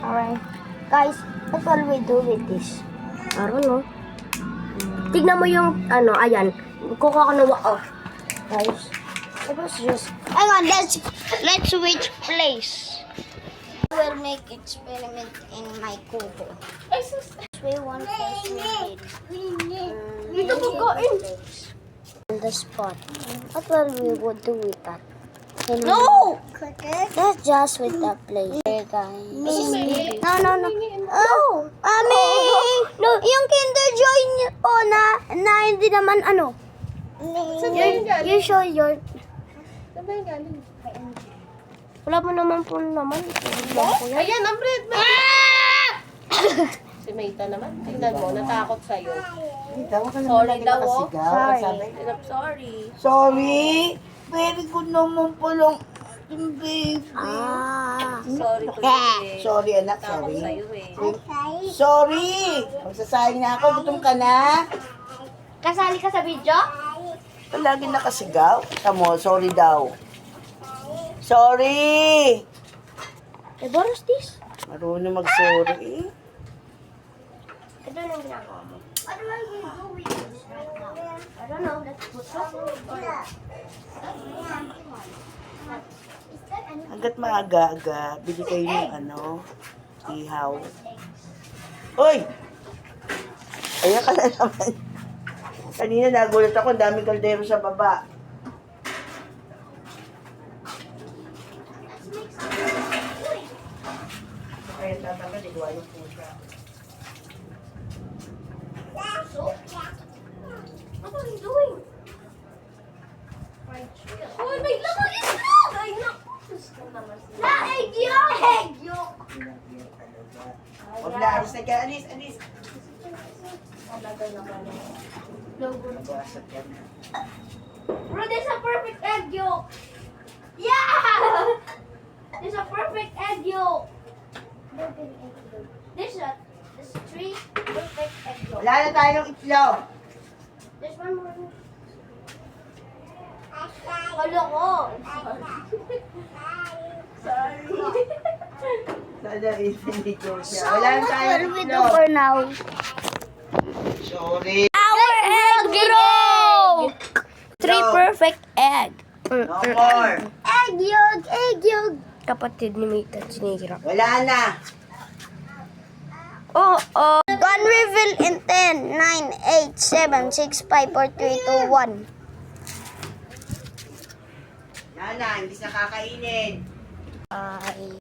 Alright. Guys, what will we do with this? I don't know. Tignan mo yung, ayan. Kukuha ko na Guys, it was just... Hang on, let's switch place. We'll make experiment in my kubo. We want to Dito po kain. on the spot. What will we would do with that? No! That's just with the place. Hey guys. No. Oh, no. Yung Kinder Joy niyo po na hindi naman You show your... Wala mo naman po naman. Ayan, ang bread. Si Mayta naman. Tingnan mo, natakot sa'yo. Sorry daw, oh. Sorry. Sorry? Very good naman palang yung baby. Sorry to you. Sorry anak, Takot sorry. sa'yo eh. Sorry! Magsasayang na ako, gutom ka na. Kasali ka sa video? Lagi nakasigaw. Tamo, sorry daw. Sorry! Eh, what is this? Marunong mag-sorry. Ito yung ginagawa mo. What do I do with this right now? I don't know. Let's put something. Hanggat maaga-aga, bili kayo ng ihaw. Uy! Ayan ka na naman. Kanina nagulat ako, ang daming kaldero sa baba. Ayan, tatanggal, igawa yung pusa. What are you doing? Oh, may lamang itlog! Ay, naku. Na, egg yolk! Egg yolk! Huwag na, alis na ka, alis. Nabasag ka na. Bro, there's a perfect egg yolk! Yeah! There's a perfect egg yolk! There's three perfect egg yolk. Wala na tayong itlog. There's one more. Hala ko! Sorry. Sana hindi ko siya. Wala na What tayong will we do itlog. for now? Sorry. Our egg broke! Three perfect egg. No more. Egg yolk! Kapatid ni Mita, sinihirap. Wala na. Oh. Gun reveal in 10, 9, 8, 7, 6, 5, 4, 3, 2, 1. Yan na, hindi na kakainin. Bye.